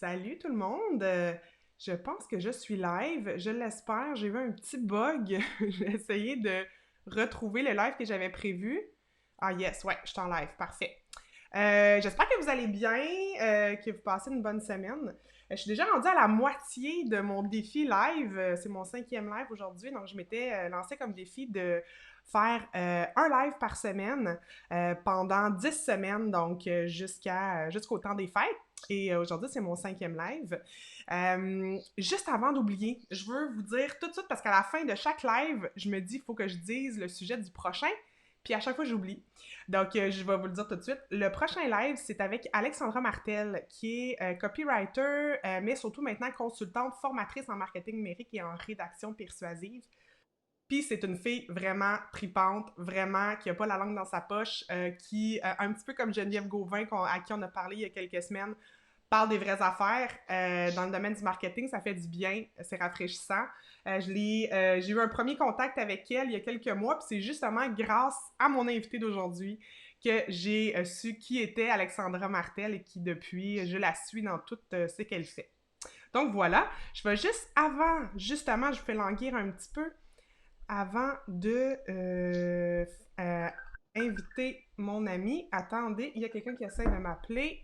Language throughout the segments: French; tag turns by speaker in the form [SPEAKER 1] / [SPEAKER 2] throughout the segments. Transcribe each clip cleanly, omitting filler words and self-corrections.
[SPEAKER 1] Salut tout le monde! Je pense que je suis live, je l'espère. J'ai eu un petit bug. J'ai essayé de retrouver le live que j'avais prévu. Ah yes, ouais, je suis en live, parfait. J'espère que vous allez bien, que vous passez une bonne semaine. Je suis déjà rendue à la moitié de mon défi live. C'est mon 5e live aujourd'hui, donc je m'étais lancé comme défi de faire un live par semaine pendant 10 semaines, donc jusqu'au temps des fêtes. Et aujourd'hui, c'est mon 5e live. Juste avant d'oublier, je veux vous dire tout de suite, parce qu'à la fin de chaque live, je me dis, il faut que je dise le sujet du prochain. Puis à chaque fois, j'oublie. Donc, je vais vous le dire tout de suite. Le prochain live, c'est avec Alexandra Martel, qui est copywriter, mais surtout maintenant consultante, formatrice en marketing numérique et en rédaction persuasive. Puis c'est une fille vraiment tripante, vraiment qui a pas la langue dans sa poche, qui, un petit peu comme Geneviève Gauvin, à qui on a parlé il y a quelques semaines, parle des vraies affaires dans le domaine du marketing, ça fait du bien, c'est rafraîchissant. J'ai eu un premier contact avec elle il y a quelques mois, puis c'est justement grâce à mon invité d'aujourd'hui que j'ai su qui était Alexandra Martel et qui depuis, je la suis dans tout ce qu'elle fait. Donc voilà, je vais juste avant, justement, je vous fais languir un petit peu avant de euh, inviter mon ami. Attendez, il y a quelqu'un qui essaie de m'appeler.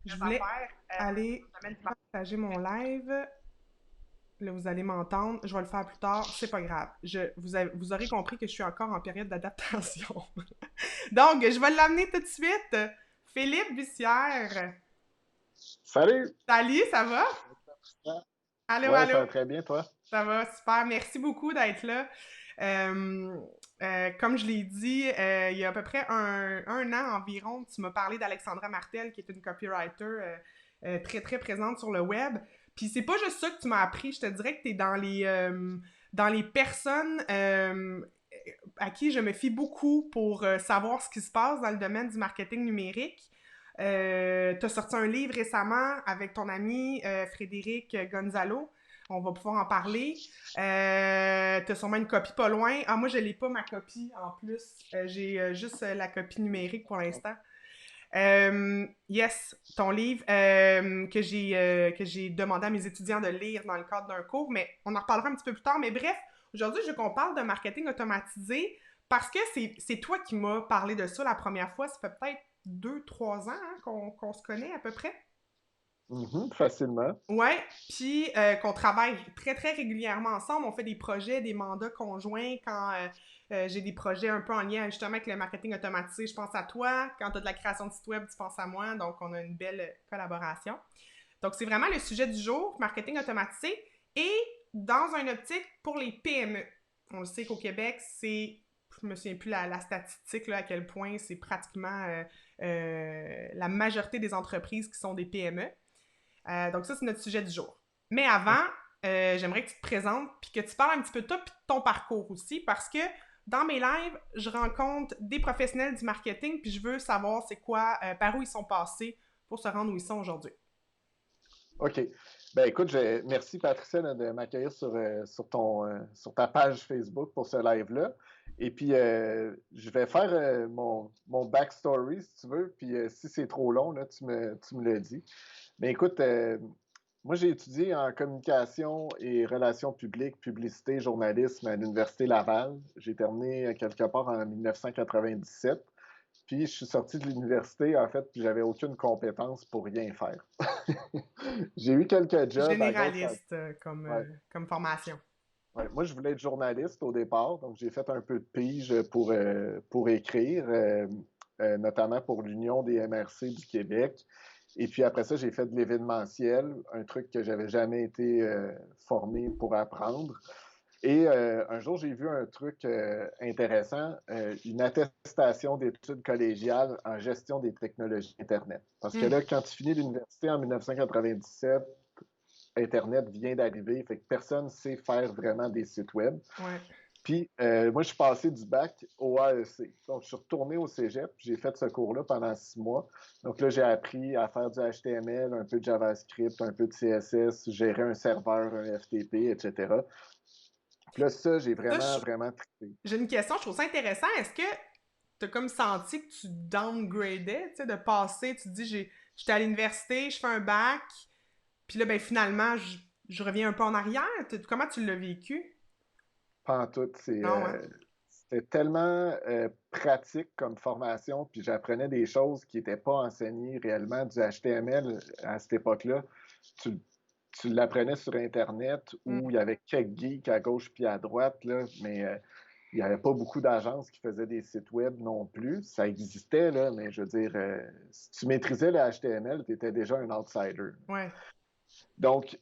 [SPEAKER 1] Je voulais aller partager mon live. Là, vous allez m'entendre. Je vais le faire plus tard. C'est pas grave. Vous aurez compris que je suis encore en période d'adaptation. Donc, je vais l'amener tout de suite. Philippe Bussière.
[SPEAKER 2] Salut!
[SPEAKER 1] Salut, ça va? Allô,
[SPEAKER 2] Ouais, ça
[SPEAKER 1] allô.
[SPEAKER 2] va très bien, toi?
[SPEAKER 1] Ça va, super. Merci beaucoup d'être là. Euh, comme je l'ai dit, il y a à peu près un an environ, tu m'as parlé d'Alexandra Martel, qui est une copywriter très, très présente sur le web. Puis c'est pas juste ça que tu m'as appris, je te dirais que tu es dans les personnes à qui je me fie beaucoup pour savoir ce qui se passe dans le domaine du marketing numérique. Tu as sorti un livre récemment avec ton ami Frédéric Gonzalo. On va pouvoir en parler. T'as sûrement une copie pas loin. Ah, moi, je l'ai pas, ma copie, en plus. J'ai juste la copie numérique pour l'instant. Yes, ton livre que j'ai demandé à mes étudiants de lire dans le cadre d'un cours, mais on en reparlera un petit peu plus tard. Mais bref, aujourd'hui, je veux qu'on parle de marketing automatisé parce que c'est toi qui m'as parlé de ça la première fois. Ça fait peut-être 2, 3 ans hein, qu'on se connaît à peu près.
[SPEAKER 2] Facilement.
[SPEAKER 1] Ouais, puis qu'on travaille très très régulièrement ensemble. On fait des projets, des mandats conjoints quand j'ai des projets un peu en lien justement avec le marketing automatisé. Je pense à toi. Quand tu as de la création de site web, tu penses à moi. Donc, on a une belle collaboration. Donc, c'est vraiment le sujet du jour, marketing automatisé. Et dans un optique pour les PME. On le sait qu'au Québec, je me souviens plus la statistique, là, à quel point c'est pratiquement la majorité des entreprises qui sont des PME. Donc ça, c'est notre sujet du jour. Mais avant, j'aimerais que tu te présentes puis que tu parles un petit peu de toi puis de ton parcours aussi parce que dans mes lives, je rencontre des professionnels du marketing puis je veux savoir c'est quoi, par où ils sont passés pour se rendre où ils sont aujourd'hui.
[SPEAKER 2] OK. Ben écoute, merci Patricia de m'accueillir sur ta page Facebook pour ce live-là. Et puis, je vais faire mon backstory, si tu veux. Puis, si c'est trop long, là, tu me le dis. Ben écoute, moi, j'ai étudié en communication et relations publiques, publicité, journalisme à l'Université Laval. J'ai terminé quelque part en 1997. Puis je suis sorti de l'université, en fait, puis j'avais aucune compétence pour rien faire. J'ai eu quelques jobs à gauche.
[SPEAKER 1] Généraliste
[SPEAKER 2] Ouais,
[SPEAKER 1] comme formation.
[SPEAKER 2] ouais. Moi, je voulais être journaliste au départ, donc j'ai fait un peu de pige pour écrire, notamment pour l'Union des MRC du Québec. Et puis après ça, j'ai fait de l'événementiel, un truc que j'avais jamais été formé pour apprendre. Et un jour, j'ai vu un truc intéressant, une attestation d'études collégiales en gestion des technologies Internet. Parce que
[SPEAKER 1] Hmm.
[SPEAKER 2] là, quand tu finis l'université en 1997, Internet vient d'arriver, fait que personne ne sait faire vraiment des sites web.
[SPEAKER 1] Ouais.
[SPEAKER 2] Puis, moi, je suis passé du bac au AEC. Donc, je suis retourné au cégep. J'ai fait ce cours-là pendant 6 mois. Donc, là, j'ai appris à faire du HTML, un peu de JavaScript, un peu de CSS, gérer un serveur, un FTP, etc. Puis là, ça, j'ai
[SPEAKER 1] Ça,
[SPEAKER 2] vraiment, vraiment trippé.
[SPEAKER 1] j'ai une question, je trouve ça intéressant. Est-ce que t'as comme senti que tu downgradais, tu sais, de passer, tu te dis, j'étais à l'université, je fais un bac, puis là, ben finalement, je reviens un peu en arrière. Comment tu l'as vécu?
[SPEAKER 2] Pantoute,
[SPEAKER 1] Non, hein?
[SPEAKER 2] c'était tellement pratique comme formation, puis j'apprenais des choses qui n'étaient pas enseignées réellement, du HTML à cette époque-là. Tu, tu l'apprenais sur Internet où il y avait quelques geeks à gauche puis à droite, là, mais il n'y avait pas beaucoup d'agences qui faisaient des sites web non plus. Ça existait, là, mais je veux dire, si tu maîtrisais le HTML, tu étais déjà un outsider.
[SPEAKER 1] Ouais.
[SPEAKER 2] Donc,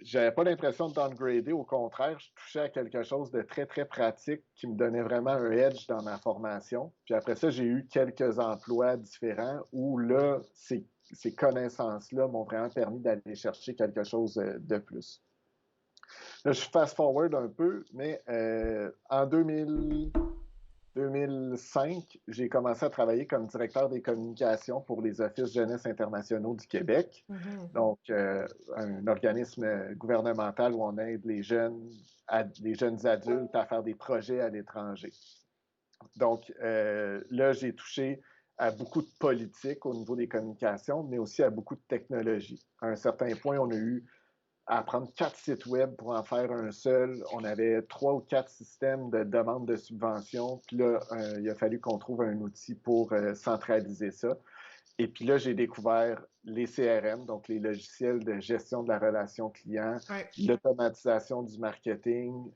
[SPEAKER 2] j'avais pas l'impression de downgrader. Au contraire, je touchais à quelque chose de très, très pratique qui me donnait vraiment un edge dans ma formation. Puis après ça, j'ai eu quelques emplois différents où là, ces connaissances-là m'ont vraiment permis d'aller chercher quelque chose de plus. Là, je fast-forward un peu, mais en 2005, j'ai commencé à travailler comme directeur des communications pour les Offices jeunesse internationaux du Québec.
[SPEAKER 1] Mhm.
[SPEAKER 2] Donc, un organisme gouvernemental où on aide les jeunes adultes à faire des projets à l'étranger. Donc, là, j'ai touché à beaucoup de politique au niveau des communications, mais aussi à beaucoup de technologie. À un certain point, on a eu à prendre 4 sites web pour en faire un seul. On avait 3 ou 4 systèmes de demande de subvention. Puis là, il a fallu qu'on trouve un outil pour centraliser ça. Et puis là, j'ai découvert les CRM, donc les logiciels de gestion de la relation client,
[SPEAKER 1] Ouais.
[SPEAKER 2] l'automatisation du marketing,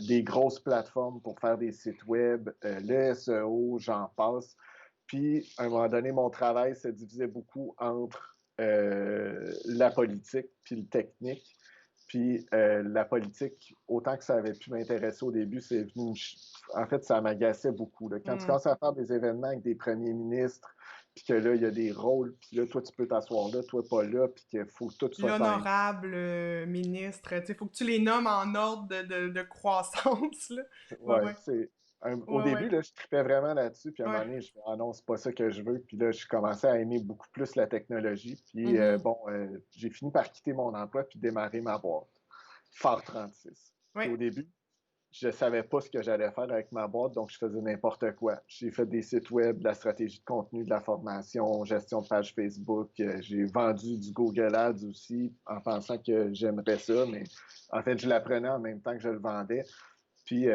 [SPEAKER 2] des grosses plateformes pour faire des sites web, le SEO, j'en passe. Puis, à un moment donné, mon travail se divisait beaucoup entre la politique puis le technique. Puis la politique, autant que ça avait pu m'intéresser au début, c'est venu. En fait, ça m'agaçait beaucoup. Là. Quand tu commences à faire des événements avec des premiers ministres, puis que là, il y a des rôles, puis là, toi, tu peux t'asseoir là, toi, pas là, puis qu'il faut que tout soit timé.
[SPEAKER 1] L'honorable ministre, tu sais, faut que tu les nommes en ordre de croissance, là. Ouais,
[SPEAKER 2] Ouais,
[SPEAKER 1] ouais.
[SPEAKER 2] au
[SPEAKER 1] Ouais, ouais.
[SPEAKER 2] début, là, je tripais vraiment là-dessus, puis à un
[SPEAKER 1] Ouais.
[SPEAKER 2] moment donné, je me ah non, c'est pas ça que je veux. Puis là, je commençais à aimer beaucoup plus la technologie. Puis
[SPEAKER 1] Mhm.
[SPEAKER 2] j'ai fini par quitter mon emploi puis démarrer ma boîte. Phare 36. Puis
[SPEAKER 1] Ouais.
[SPEAKER 2] au début, je ne savais pas ce que j'allais faire avec ma boîte, donc je faisais n'importe quoi. J'ai fait des sites web, de la stratégie de contenu, de la formation, gestion de page Facebook. J'ai vendu du Google Ads aussi en pensant que j'aimerais ça, mais en fait, je l'apprenais en même temps que je le vendais. Puis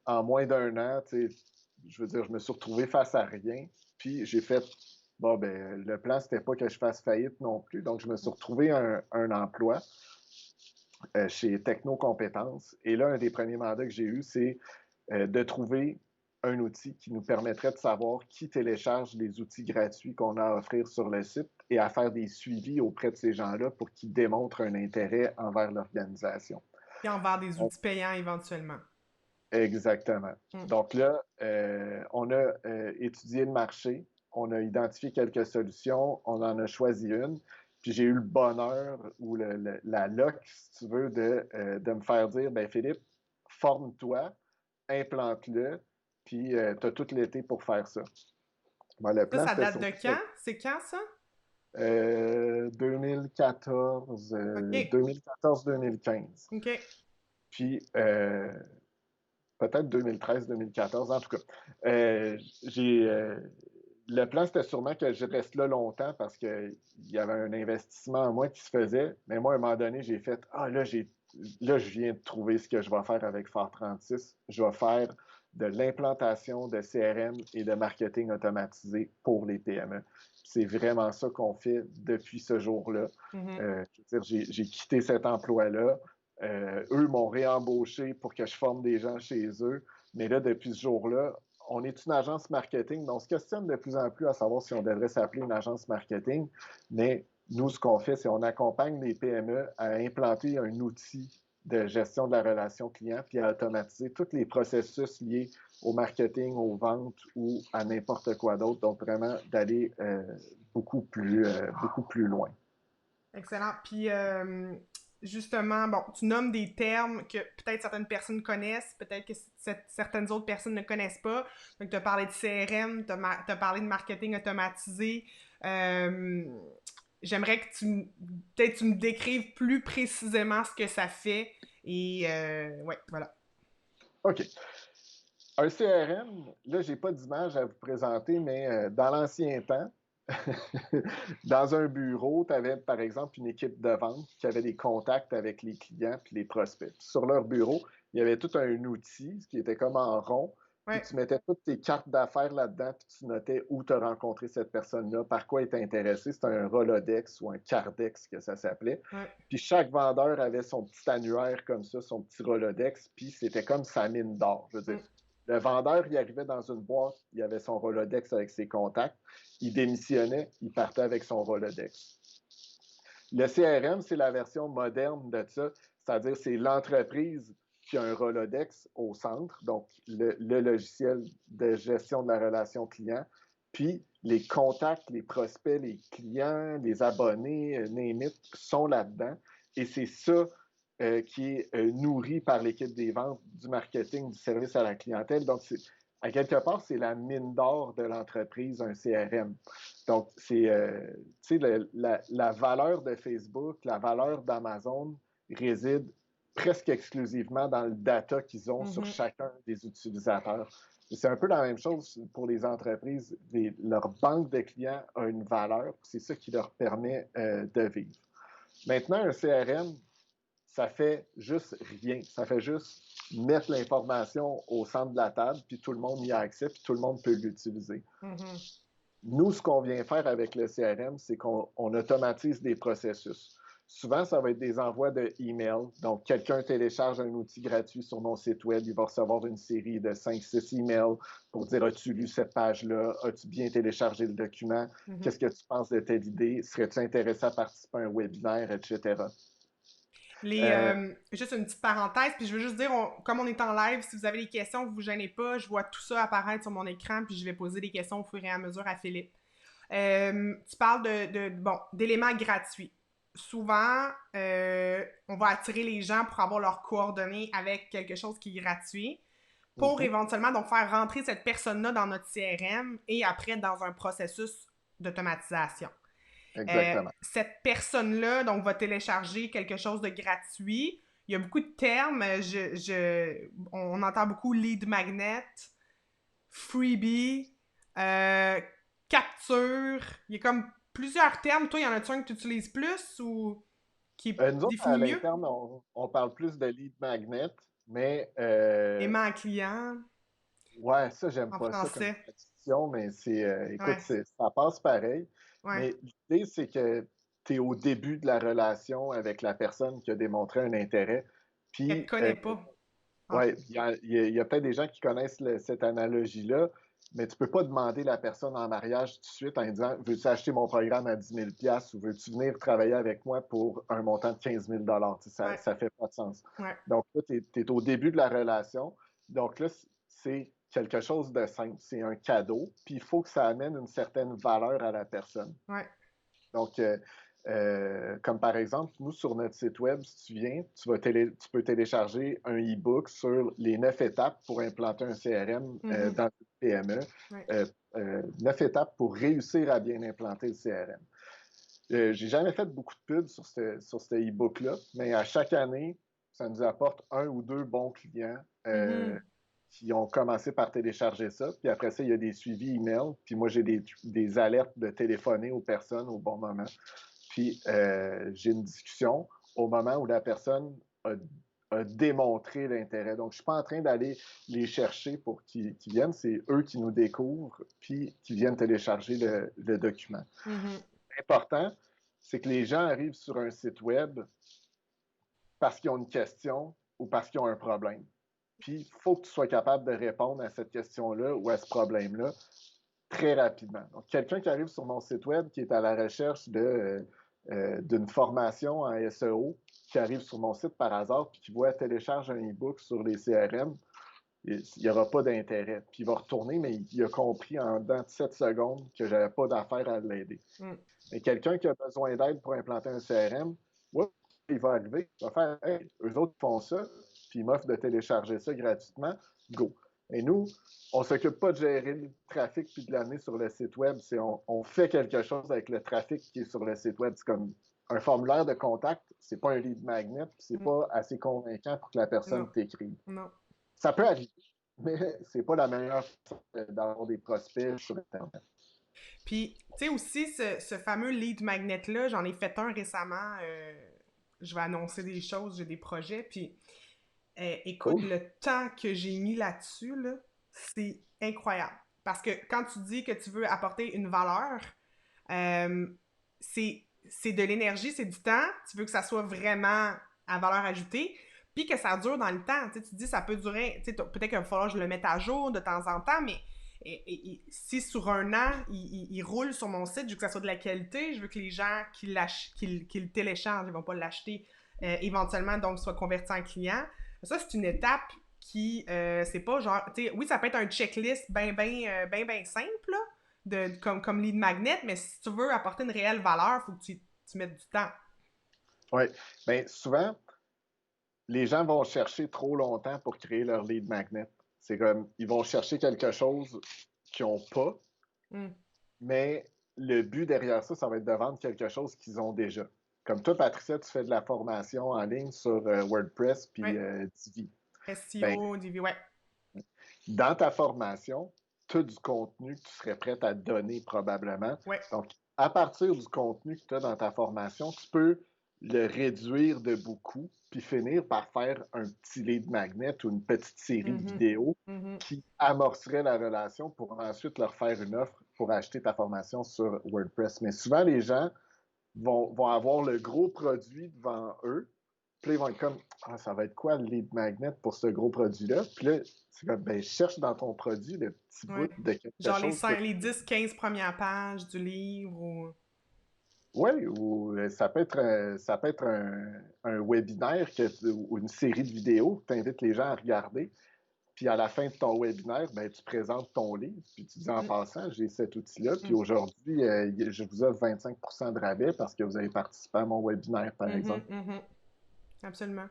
[SPEAKER 2] en moins d'un an, je veux dire, je me suis retrouvé face à rien. Puis j'ai fait, bon, ben, le plan, c'était pas que je fasse faillite non plus. Donc, je me suis retrouvé un emploi chez Technocompétences. Et là, un des premiers mandats que j'ai eu, c'est de trouver un outil qui nous permettrait de savoir qui télécharge les outils gratuits qu'on a à offrir sur le site et à faire des suivis auprès de ces gens-là pour qu'ils démontrent un intérêt envers l'organisation.
[SPEAKER 1] Puis envers des outils payants éventuellement.
[SPEAKER 2] Exactement.
[SPEAKER 1] Mm.
[SPEAKER 2] Donc là, on a étudié le marché, on a identifié quelques solutions, on en a choisi une, puis j'ai eu le bonheur ou la luck, si tu veux, de me faire dire, ben Philippe, forme-toi, implante-le, puis tu as tout l'été pour faire ça. Ben, le plan,
[SPEAKER 1] Ça
[SPEAKER 2] c'était
[SPEAKER 1] date
[SPEAKER 2] sur
[SPEAKER 1] de quand? C'est quand, ça?
[SPEAKER 2] 2014,
[SPEAKER 1] OK.
[SPEAKER 2] 2014-2015.
[SPEAKER 1] OK.
[SPEAKER 2] Puis peut-être 2013-2014, en tout cas. Le plan, c'était sûrement que je reste là longtemps parce qu'il y avait un investissement en moi qui se faisait. Mais moi, à un moment donné, j'ai fait ah, là, je viens de trouver ce que je vais faire avec Phare 36. Je vais faire de l'implantation de CRM et de marketing automatisé pour les PME. C'est vraiment ça qu'on fait depuis ce jour-là.
[SPEAKER 1] Mhm.
[SPEAKER 2] Je veux dire, j'ai quitté cet emploi-là. Eux m'ont réembauché pour que je forme des gens chez eux. Mais là, depuis ce jour-là, on est une agence marketing, mais on se questionne de plus en plus à savoir si on devrait s'appeler une agence marketing. Mais nous, ce qu'on fait, c'est qu'on accompagne les PME à implanter un outil de gestion de la relation client, puis à automatiser tous les processus liés au marketing, aux ventes ou à n'importe quoi d'autre. Donc, vraiment, d'aller beaucoup plus loin.
[SPEAKER 1] Excellent. Puis, justement, bon, tu nommes des termes que peut-être certaines personnes connaissent, peut-être que certaines autres personnes ne connaissent pas. Donc, tu as parlé de CRM, tu as parlé de marketing automatisé. Euh, J'aimerais que peut-être tu me décrives plus précisément ce que ça fait. Et, ouais, voilà.
[SPEAKER 2] OK. Un CRM, là, j'ai pas d'image à vous présenter, mais dans l'ancien temps, dans un bureau, tu avais par exemple une équipe de vente qui avait des contacts avec les clients puis les prospects. Puis sur leur bureau, il y avait tout un outil qui était comme en rond, puis
[SPEAKER 1] Ouais,
[SPEAKER 2] tu mettais toutes tes cartes d'affaires là-dedans, puis tu notais où tu as rencontré cette personne-là, par quoi elle était intéressée. C'était un Rolodex ou un Cardex que ça s'appelait.
[SPEAKER 1] ouais.
[SPEAKER 2] Puis chaque vendeur avait son petit annuaire comme ça, son petit Rolodex, puis c'était comme sa mine d'or. Je veux dire,
[SPEAKER 1] Mm.
[SPEAKER 2] le vendeur, il arrivait dans une boîte, il avait son Rolodex avec ses contacts, il démissionnait, il partait avec son Rolodex. Le CRM, c'est la version moderne de ça, c'est-à-dire c'est l'entreprise qui a un Rolodex au centre, donc le logiciel de gestion de la relation client, puis les contacts, les prospects, les clients, les abonnés, name it, sont là-dedans. Et c'est ça qui est nourri par l'équipe des ventes, du marketing, du service à la clientèle. Donc, à quelque part, c'est la mine d'or de l'entreprise, un CRM. Donc, tu sais, la valeur de Facebook, la valeur d'Amazon réside presque exclusivement dans le data qu'ils ont sur
[SPEAKER 1] Mhm.
[SPEAKER 2] chacun des utilisateurs. Et c'est un peu la même chose pour les entreprises. Leur banque de clients a une valeur, c'est ça qui leur permet de vivre. Maintenant, un CRM, ça fait juste rien. Ça fait juste mettre l'information au centre de la table, puis tout le monde y a accès, puis tout le monde peut l'utiliser.
[SPEAKER 1] Mhm.
[SPEAKER 2] Nous, ce qu'on vient faire avec le CRM, c'est qu'on automatise des processus. Souvent, ça va être des envois de emails. Donc, quelqu'un télécharge un outil gratuit sur mon site web, il va recevoir une série de 5-6 emails pour dire: as-tu lu cette page-là? As-tu bien téléchargé le document?
[SPEAKER 1] Mhm.
[SPEAKER 2] Qu'est-ce que tu penses de telle idée? Serais-tu intéressé à participer à un webinaire, etc. Euh,
[SPEAKER 1] Juste une petite parenthèse, puis je veux juste dire, comme on est en live, si vous avez des questions, vous vous gênez pas, je vois tout ça apparaître sur mon écran, puis je vais poser des questions au fur et à mesure à Philippe. Tu parles bon, d'éléments gratuits. Souvent, on va attirer les gens pour avoir leurs coordonnées avec quelque chose qui est gratuit, pour
[SPEAKER 2] mhm,
[SPEAKER 1] éventuellement donc faire rentrer cette personne-là dans notre CRM et après dans un processus d'automatisation.
[SPEAKER 2] exactement.
[SPEAKER 1] Cette personne-là, donc, va télécharger quelque chose de gratuit. Il y a beaucoup de termes. On entend beaucoup lead magnet, freebie, euh, capture. Il y a comme plusieurs termes. Toi, il y en a-tu un que tu utilises plus ou qui
[SPEAKER 2] Nous autres, à
[SPEAKER 1] définit mieux?
[SPEAKER 2] l'interne, on parle plus de lead magnet, mais
[SPEAKER 1] Aimant à client
[SPEAKER 2] ouais, ça, j'aime
[SPEAKER 1] en
[SPEAKER 2] pas ça comme
[SPEAKER 1] français.
[SPEAKER 2] traduction, mais écoute,
[SPEAKER 1] Ouais,
[SPEAKER 2] ça passe pareil.
[SPEAKER 1] ouais.
[SPEAKER 2] Mais l'idée, c'est que tu es au début de la relation avec la personne qui a démontré un intérêt.
[SPEAKER 1] Elle te
[SPEAKER 2] Puis,
[SPEAKER 1] connaît pas. En
[SPEAKER 2] ouais,
[SPEAKER 1] fait.
[SPEAKER 2] il y a peut-être des gens qui connaissent cette analogie-là, mais tu peux pas demander la personne en mariage tout de suite en disant: veux-tu acheter mon programme à 10 000 ou veux-tu venir travailler avec moi pour un montant de 15 000 ça,
[SPEAKER 1] Ouais,
[SPEAKER 2] ça fait pas de sens.
[SPEAKER 1] ouais,
[SPEAKER 2] Donc là, tu es au début de la relation. Donc là, c'est quelque chose de simple. C'est un cadeau. Puis il faut que ça amène une certaine valeur à la personne.
[SPEAKER 1] ouais.
[SPEAKER 2] Donc, comme par exemple, nous, sur notre site web, si tu viens, tu peux télécharger un e-book sur les 9 étapes pour implanter un CRM
[SPEAKER 1] Mhm.
[SPEAKER 2] dans une PME.
[SPEAKER 1] Ouais.
[SPEAKER 2] 9 étapes pour réussir à bien implanter le CRM. J'ai jamais fait beaucoup de pubs sur ce e-book-là, mais à chaque année, ça nous apporte un ou deux bons clients
[SPEAKER 1] Mhm.
[SPEAKER 2] qui ont commencé par télécharger ça. Puis après ça, il y a des suivis email. Puis moi, j'ai des alertes de téléphoner aux personnes au bon moment. Puis j'ai une discussion au moment où la personne a démontré l'intérêt. Donc, je ne suis pas en train d'aller les chercher pour qu'ils viennent. C'est eux qui nous découvrent, puis qui viennent télécharger le document.
[SPEAKER 1] Mhm.
[SPEAKER 2] L'important, c'est que les gens arrivent sur un site web parce qu'ils ont une question ou parce qu'ils ont un problème. Puis, il faut que tu sois capable de répondre à cette question-là ou à ce problème-là très rapidement. Donc, quelqu'un qui arrive sur mon site web, qui est à la recherche d'une formation en SEO, qui arrive sur mon site par hasard, puis qui voit télécharger un e-book sur les CRM, il n'y aura pas d'intérêt. Puis il va retourner, mais il a compris en dedans de 7 secondes que je n'avais pas d'affaire à l'aider.
[SPEAKER 1] Mm.
[SPEAKER 2] Mais quelqu'un qui a besoin d'aide pour implanter un CRM, ouais, il va arriver, il va faire: hey, eux autres font ça, puis ils m'offrent de télécharger ça gratuitement, go. Et nous, on ne s'occupe pas de gérer le trafic puis de l'amener sur le site web. On fait quelque chose avec le trafic qui est sur le site web. C'est comme un formulaire de contact, c'est pas un lead magnet, c'est
[SPEAKER 1] Mm.
[SPEAKER 2] pas assez convaincant pour que la
[SPEAKER 1] Non,
[SPEAKER 2] personne t'écrive.
[SPEAKER 1] non.
[SPEAKER 2] Ça peut arriver, mais c'est pas la meilleure façon d'avoir des prospects sur Internet.
[SPEAKER 1] Puis, tu sais aussi, ce fameux lead magnet-là, j'en ai fait un récemment. Je vais annoncer des choses, j'ai des projets. Puis, écoute,
[SPEAKER 2] Cool.
[SPEAKER 1] le temps que j'ai mis là-dessus, là, c'est incroyable. Parce que quand tu dis que tu veux apporter une valeur, euh, c'est de l'énergie, c'est du temps. Tu veux que ça soit vraiment à valeur ajoutée, puis que ça dure dans le temps. Tu sais, tu dis ça peut durer, tu sais, peut-être qu'il va falloir que je le mette à jour de temps en temps, mais si sur un an, il roule sur mon site, je veux que ça soit de la qualité, je veux que les gens qui le téléchargent, ils vont pas l'acheter éventuellement, donc soient convertis en clients. Ça, c'est une étape qui, c'est pas genre, tu sais, oui, ça peut être un checklist ben simple, là, comme lead magnet, mais si tu veux apporter une réelle valeur, il faut que tu mettes du temps.
[SPEAKER 2] Oui. Bien, souvent, les gens vont chercher trop longtemps pour créer leur lead magnet. C'est comme, ils vont chercher quelque chose qu'ils n'ont pas,
[SPEAKER 1] Mm.
[SPEAKER 2] mais le but derrière ça, ça va être de vendre quelque chose qu'ils ont déjà. Comme toi, Patricia, tu fais de la formation en ligne sur WordPress puis
[SPEAKER 1] Ouais.
[SPEAKER 2] Divi. Ben,
[SPEAKER 1] SEO, DV, ouais.
[SPEAKER 2] dans ta formation, tu as du contenu que tu serais prêt à donner probablement.
[SPEAKER 1] Ouais.
[SPEAKER 2] Donc, à partir du contenu que tu as dans ta formation, tu peux le réduire de beaucoup, puis finir par faire un petit lead magnet ou une petite série de
[SPEAKER 1] Mhm.
[SPEAKER 2] vidéos
[SPEAKER 1] Mhm.
[SPEAKER 2] qui amorcerait la relation pour ensuite leur faire une offre pour acheter ta formation sur WordPress. Mais souvent, les gens vont avoir le gros produit devant eux, puis là, ils vont être comme, ah, ça va être quoi le lead magnet pour ce gros produit-là? Puis là, c'est comme, ben, cherche dans ton produit le petit
[SPEAKER 1] Ouais.
[SPEAKER 2] bout de quelque
[SPEAKER 1] Genre
[SPEAKER 2] chose que.
[SPEAKER 1] les 10-15 premières pages du livre ou.
[SPEAKER 2] Oui, ou ça peut être un webinaire ou une série de vidéos que tu invites les gens à regarder. Puis à la fin de ton webinaire, ben, tu présentes ton livre, puis tu dis en
[SPEAKER 1] Mm,
[SPEAKER 2] passant, j'ai cet outil-là, puis
[SPEAKER 1] mm,
[SPEAKER 2] aujourd'hui, je vous offre 25 de rabais parce que vous avez participé à mon webinaire, par
[SPEAKER 1] mhm,
[SPEAKER 2] exemple.
[SPEAKER 1] mhm. Absolument.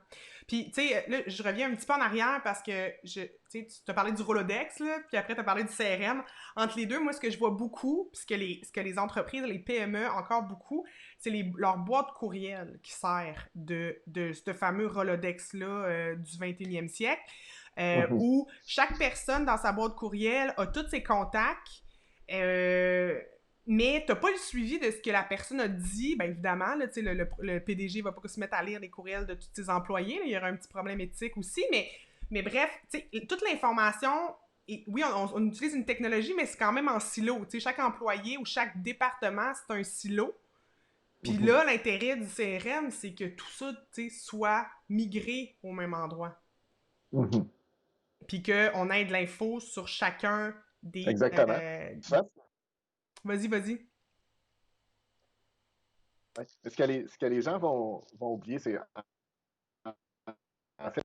[SPEAKER 1] Puis, tu sais, là, je reviens un petit peu en arrière parce que, tu t'as parlé du Rolodex, là, puis après, tu as parlé du CRM. Entre les deux, moi, ce que je vois beaucoup, puis ce que les entreprises, les PME, encore beaucoup, c'est leur boîte courriel qui sert de ce fameux Rolodex-là du 21e siècle,
[SPEAKER 2] Mhm.
[SPEAKER 1] où chaque personne dans sa boîte courriel a tous ses contacts, euh, mais t'as pas le suivi de ce que la personne a dit. Ben évidemment, là, le PDG va pas se mettre à lire les courriels de tous ses employés. Là, il y aura un petit problème éthique aussi. Mais bref, toute l'information, oui, on utilise une technologie, mais c'est quand même en silo. Chaque employé ou chaque département, c'est un silo. Puis
[SPEAKER 2] Mhm.
[SPEAKER 1] là, l'intérêt du CRM, c'est que tout ça soit migré au même endroit.
[SPEAKER 2] Mhm.
[SPEAKER 1] Puis qu'on ait de l'info sur chacun des...
[SPEAKER 2] Exactement. Ça,
[SPEAKER 1] Vas-y, vas-y.
[SPEAKER 2] ouais. Ce que les gens vont oublier, c'est en fait,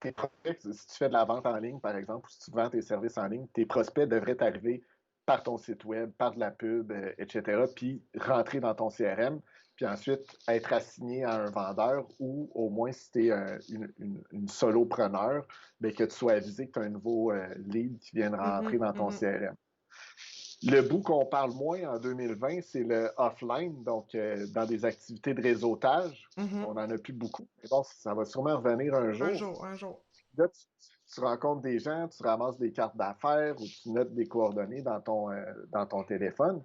[SPEAKER 2] tes prospects, si tu fais de la vente en ligne, par exemple, ou si tu vends tes services en ligne, tes prospects devraient t'arriver par ton site web, par de la pub, etc., puis rentrer dans ton CRM, puis ensuite être assigné à un vendeur ou au moins si tu es une solopreneur, bien, que tu sois avisé que tu as un nouveau lead qui vient de rentrer
[SPEAKER 1] Mhm,
[SPEAKER 2] dans ton
[SPEAKER 1] mhm,
[SPEAKER 2] CRM. Le bout qu'on parle moins en 2020, c'est le offline, donc dans des activités de réseautage.
[SPEAKER 1] mhm.
[SPEAKER 2] On n'en a plus beaucoup. Mais bon, ça va sûrement revenir un
[SPEAKER 1] Un
[SPEAKER 2] jour.
[SPEAKER 1] jour, un jour.
[SPEAKER 2] Là, tu rencontres des gens, tu ramasses des cartes d'affaires ou tu notes des coordonnées dans ton téléphone.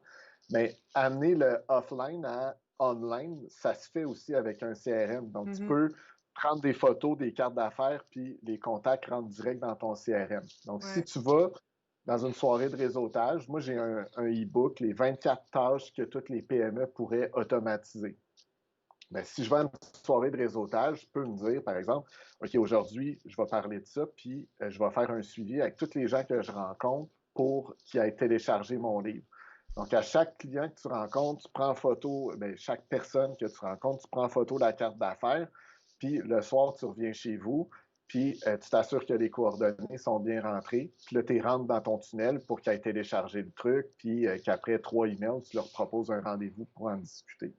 [SPEAKER 2] Mais amener le offline à online, ça se fait aussi avec un CRM. Donc, tu
[SPEAKER 1] Mhm.
[SPEAKER 2] peux prendre des photos des cartes d'affaires puis les contacts rentrent direct dans ton CRM. Donc, si
[SPEAKER 1] Ouais.
[SPEAKER 2] tu vas dans une soirée de réseautage, moi, j'ai un e-book, les 24 tâches que toutes les PME pourraient automatiser. Ben, si je vais à une soirée de réseautage, je peux me dire, par exemple, OK, aujourd'hui, je vais parler de ça, puis je vais faire un suivi avec tous les gens que je rencontre pour qui aient téléchargé mon livre. Donc, à chaque client que tu rencontres, tu prends en photo, bien, chaque personne que tu rencontres, tu prends en photo la carte d'affaires, puis le soir, tu reviens chez vous, puis tu t'assures que les coordonnées sont bien rentrées, puis là, tu rentres dans ton tunnel pour qu'ils aient téléchargé le truc, puis qu'après 3 emails, tu leur proposes un rendez-vous pour en discuter.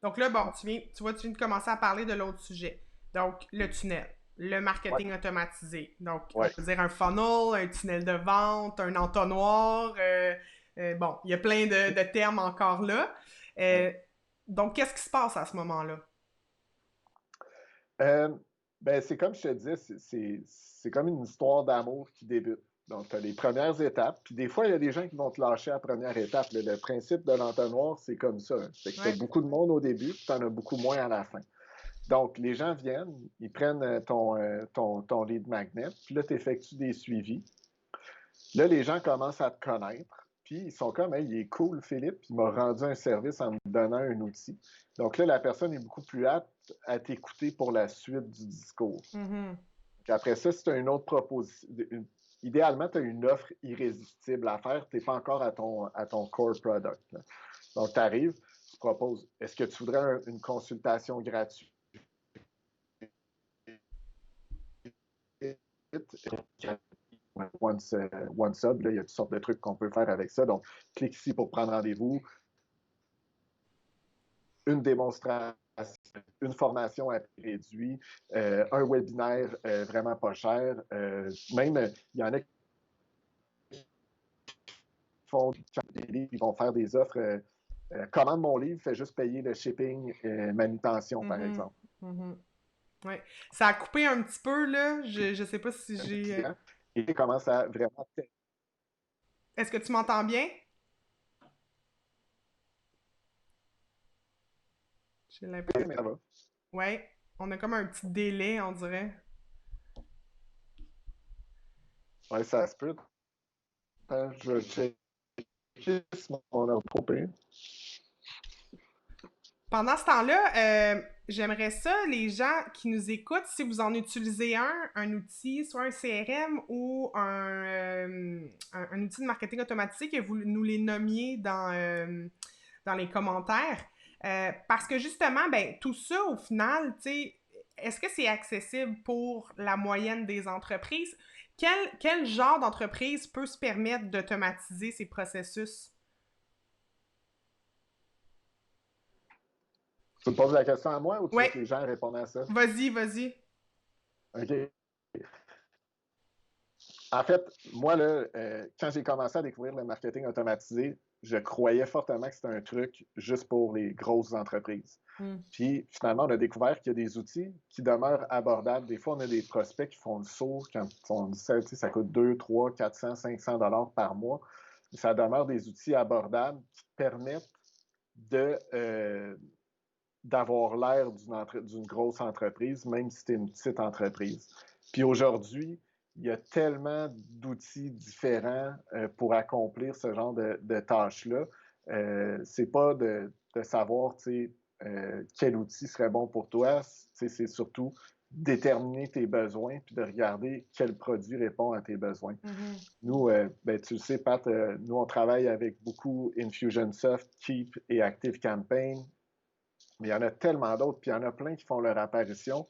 [SPEAKER 1] Donc là, bon, tu vois, tu viens de commencer à parler de l'autre sujet. Donc, le tunnel, le
[SPEAKER 2] Ouais,
[SPEAKER 1] marketing automatisé. Donc, on
[SPEAKER 2] ouais.
[SPEAKER 1] peut dire un funnel, un tunnel de vente, un entonnoir. Bon, il y a plein de termes encore là.
[SPEAKER 2] Ouais.
[SPEAKER 1] Euh, donc, qu'est-ce qui se passe à ce moment-là?
[SPEAKER 2] Euh, ben, c'est comme je te disais, c'est comme une histoire d'amour qui débute. Donc, tu as les premières étapes, puis des fois, il y a des gens qui vont te lâcher à la première étape. Le principe de l'entonnoir, c'est comme ça. C'est que tu as
[SPEAKER 1] Ouais.
[SPEAKER 2] beaucoup de monde au début, puis tu en as beaucoup moins à la fin. Donc, les gens viennent, ils prennent ton lead magnet, puis là, tu effectues des suivis. Là, les gens commencent à te connaître, puis ils sont comme, hey, il est cool, Philippe, il m'a rendu un service en me donnant un outil. Donc là, la personne est beaucoup plus apte à t'écouter pour la suite du discours.
[SPEAKER 1] Mhm.
[SPEAKER 2] Puis après ça, si tu as une autre proposition, idéalement, tu as une offre irrésistible à faire, tu n'es pas encore à ton core product. Là. Donc, tu arrives, tu proposes, est-ce que tu voudrais une consultation gratuite? One sub, là, il y a toutes sortes de trucs qu'on peut faire avec ça. Donc, clique ici pour prendre rendez-vous. Une démonstration, une formation à prix réduit, un webinaire vraiment pas cher. Même, il y en a qui font des livres, ils vont faire des offres. Commande mon livre, fais juste payer le shipping, manutention, par
[SPEAKER 1] Mhm.
[SPEAKER 2] exemple.
[SPEAKER 1] Mhm. Ouais. Ça a coupé un petit peu, là. Je sais pas si j'ai.
[SPEAKER 2] Et commence à vraiment.
[SPEAKER 1] Est-ce que tu m'entends bien? J'ai l'impression.
[SPEAKER 2] Ça va.
[SPEAKER 1] Ouais. On a comme un petit délai, on dirait.
[SPEAKER 2] Ouais, ça se peut. Attends, je vais checker si mon heure trop pire.
[SPEAKER 1] Pendant ce temps-là, j'aimerais ça, les gens qui nous écoutent, si vous en utilisez un outil, soit un CRM ou un outil de marketing automatique, et vous nous les nommiez dans les commentaires. Parce que justement, ben, tout ça, au final, tu sais, est-ce que c'est accessible pour la moyenne des entreprises? Quel genre d'entreprise peut se permettre d'automatiser ces processus?
[SPEAKER 2] Tu me poses la question à moi ou tu veux
[SPEAKER 1] Ouais,
[SPEAKER 2] que les gens répondent à ça?
[SPEAKER 1] vas-y, vas-y.
[SPEAKER 2] OK. En fait, moi, là, quand j'ai commencé à découvrir le marketing automatisé, je croyais fortement que c'était un truc juste pour les grosses entreprises.
[SPEAKER 1] Mm.
[SPEAKER 2] Puis finalement, on a découvert qu'il y a des outils qui demeurent abordables. Des fois, on a des prospects qui font le saut quand on dit ça, ça coûte 2, 3, 400, 500 dollars par mois. Ça demeure des outils abordables qui permettent de, d'avoir l'air d'une grosse entreprise, même si c'est une petite entreprise. Puis aujourd'hui, il y a tellement d'outils différents pour accomplir ce genre de tâches-là. C'est pas de savoir quel outil serait bon pour toi, c'est surtout déterminer tes besoins puis de regarder quel produit répond à tes besoins.
[SPEAKER 1] Mhm.
[SPEAKER 2] Nous, ben, tu le sais, Pat, nous, on travaille avec beaucoup Infusionsoft, Keep et ActiveCampaign. Mais il y en a tellement d'autres, puis il y en a plein qui font leur apparition.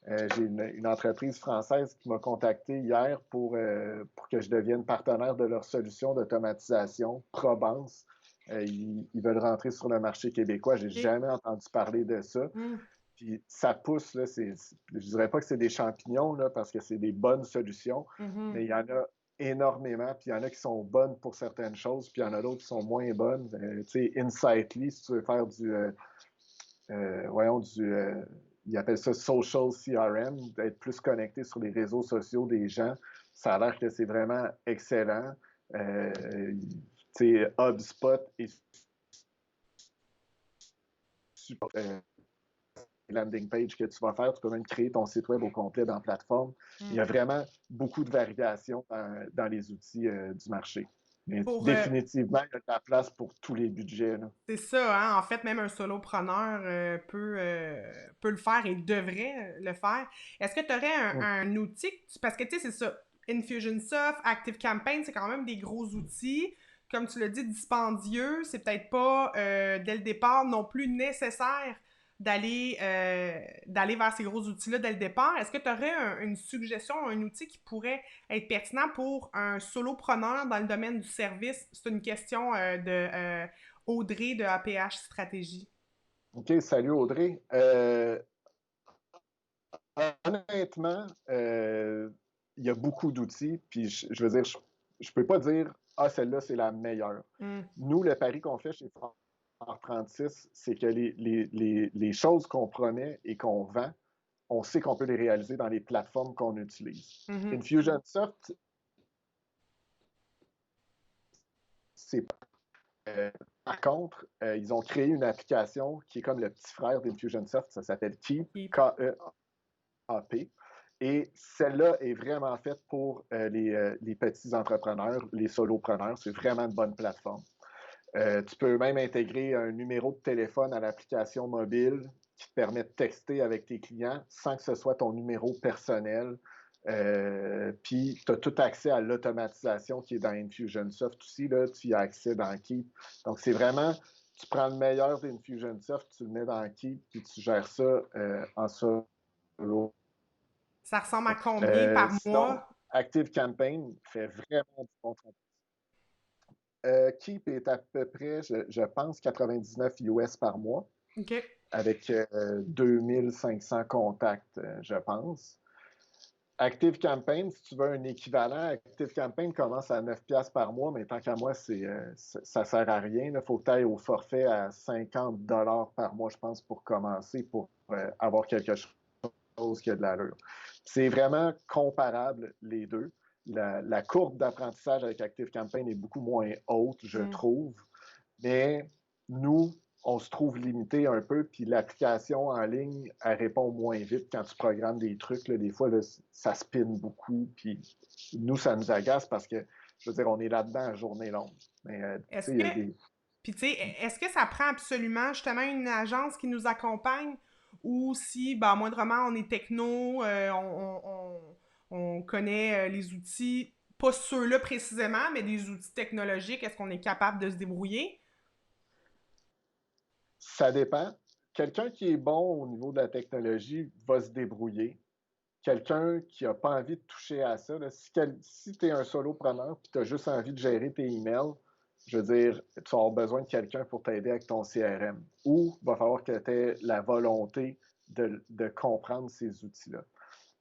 [SPEAKER 2] J'ai une entreprise française qui m'a contacté hier pour que je devienne partenaire de leur solution d'automatisation, Probance. Ils veulent rentrer sur le marché québécois. J'ai
[SPEAKER 1] Ok.
[SPEAKER 2] jamais entendu parler de ça.
[SPEAKER 1] Mm.
[SPEAKER 2] Puis ça pousse, là, je dirais pas que c'est des champignons, là, parce que c'est des bonnes solutions,
[SPEAKER 1] Mhm.
[SPEAKER 2] mais il y en a énormément, puis il y en a qui sont bonnes pour certaines choses, puis il y en a d'autres qui sont moins bonnes. Tu sais, Insightly, si tu veux faire voyons, ils appellent ça social CRM, d'être plus connecté sur les réseaux sociaux des gens. Ça a l'air que c'est vraiment excellent. HubSpot est super. Landing page que tu vas faire, tu peux même créer ton site web au complet dans la plateforme. Il y
[SPEAKER 1] Mm.
[SPEAKER 2] a vraiment beaucoup de variations dans les outils du marché. Mais
[SPEAKER 1] Pour,
[SPEAKER 2] définitivement, il y a de la place pour tous les budgets. Là.
[SPEAKER 1] c'est ça, hein? En fait, même un solopreneur peut le faire et devrait le faire. Est-ce que tu aurais
[SPEAKER 2] Mm.
[SPEAKER 1] un outil, parce que tu sais, c'est ça, Infusionsoft, ActiveCampaign, c'est quand même des gros outils. Comme tu l'as dit, dispendieux, c'est peut-être pas dès le départ non plus nécessaire d'aller vers ces gros outils-là dès le départ. Est-ce que tu aurais une suggestion, un outil qui pourrait être pertinent pour un solopreneur dans le domaine du service? C'est une question de Audrey de APH Stratégie.
[SPEAKER 2] OK, salut Audrey. Honnêtement, il y a beaucoup d'outils, puis je veux dire, je peux pas dire, ah, celle-là, c'est la meilleure.
[SPEAKER 1] Mm.
[SPEAKER 2] Nous, le pari qu'on fait chez Fort 36, c'est que les choses qu'on promet et qu'on vend, on sait qu'on peut les réaliser dans les plateformes qu'on utilise.
[SPEAKER 1] Mhm.
[SPEAKER 2] Infusionsoft c'est par contre, ils ont créé une application qui est comme le petit frère d'Infusionsoft, ça s'appelle Keep,
[SPEAKER 1] Keep.
[SPEAKER 2] K-E-A-P. Et celle-là est vraiment faite pour les petits entrepreneurs, les solopreneurs. C'est vraiment une bonne plateforme. Tu peux même intégrer un numéro de téléphone à l'application mobile qui te permet de texter avec tes clients sans que ce soit ton numéro personnel. Puis, tu as tout accès à l'automatisation qui est dans Infusionsoft aussi. Là, tu y as accès dans Keep. Donc, c'est vraiment, tu prends le meilleur d'Infusionsoft, tu le mets dans Keep, puis tu gères ça en solo.
[SPEAKER 1] Ça ressemble à combien par
[SPEAKER 2] Sinon,
[SPEAKER 1] mois?
[SPEAKER 2] ActiveCampaign fait vraiment du bon travail. Keep est à peu près, je pense, 99 US par mois,
[SPEAKER 1] OK.
[SPEAKER 2] avec 2500 contacts, je pense. ActiveCampaign, si tu veux un équivalent, ActiveCampaign commence à 9$ par mois, mais tant qu'à moi, ça ne sert à rien. Il faut que tu ailles au forfait à 50$ par mois, je pense, pour commencer, pour avoir quelque chose qui a de l'allure. C'est vraiment comparable, les deux. La courbe d'apprentissage avec ActiveCampaign est beaucoup moins haute, je trouve. Mais nous, on se trouve limité un peu, puis l'application en ligne, elle répond moins vite quand tu programmes des trucs. Là, des fois, là, ça spin beaucoup, puis nous, ça nous agace parce que, je veux dire, on est là-dedans à journée longue. Mais, tu sais, il y a des...
[SPEAKER 1] Puis, tu sais, est-ce que ça prend absolument, justement, une agence qui nous accompagne ou si, ben, moindrement, on est techno, on connaît les outils, pas ceux-là précisément, mais des outils technologiques, est-ce qu'on est capable de se débrouiller?
[SPEAKER 2] Ça dépend. Quelqu'un qui est bon au niveau de la technologie va se débrouiller. Quelqu'un qui n'a pas envie de toucher à ça, là, si tu es un solopreneur et tu as juste envie de gérer tes emails, je veux dire, tu vas avoir besoin de quelqu'un pour t'aider avec ton CRM. Ou il va falloir que tu aies la volonté de comprendre ces outils-là.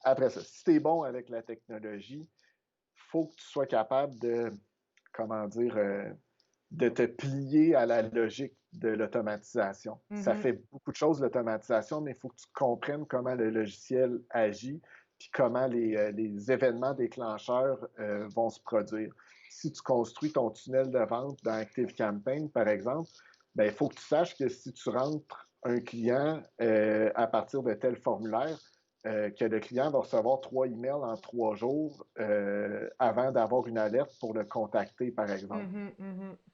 [SPEAKER 2] Après ça, si tu es bon avec la technologie, il faut que tu sois capable de, comment dire, de te plier à la logique de l'automatisation. Ça fait beaucoup de choses, l'automatisation, mais il faut que tu comprennes comment le logiciel agit puis comment les événements déclencheurs vont se produire. Si tu construis ton tunnel de vente dans ActiveCampaign, par exemple, ben, il faut que tu saches que si tu rentres un client à partir de tel formulaire, que le client va recevoir 3 emails en 3 jours avant d'avoir une alerte pour le contacter, par exemple.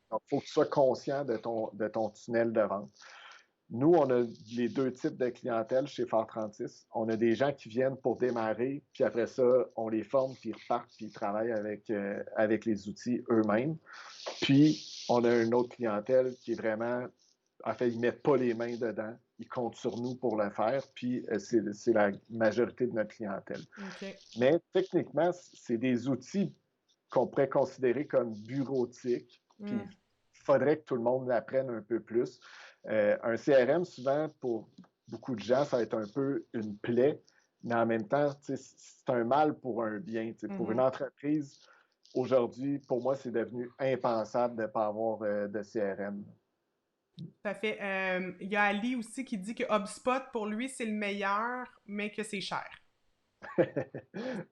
[SPEAKER 2] Donc, il faut que tu sois conscient de ton tunnel de vente. Nous, on a les deux types de clientèle chez Fort36. On a des gens qui viennent pour démarrer, puis après ça, on les forme, puis ils repartent, puis ils travaillent avec les outils eux-mêmes. Puis, on a une autre clientèle qui est vraiment... En fait, ils ne mettent pas les mains dedans. Ils comptent sur nous pour le faire, puis c'est la majorité de notre clientèle.
[SPEAKER 1] Okay.
[SPEAKER 2] Mais techniquement, c'est des outils qu'on pourrait considérer comme bureautiques, puis il faudrait que tout le monde l'apprenne un peu plus. Un CRM, souvent, pour beaucoup de gens, ça va être un peu une plaie, mais en même temps, c'est un mal pour un bien. Pour une entreprise, aujourd'hui, pour moi, c'est devenu impensable de ne pas avoir de CRM.
[SPEAKER 1] Ça fait. Il y a Ali aussi qui dit que HubSpot, pour lui, c'est le meilleur, mais que c'est cher.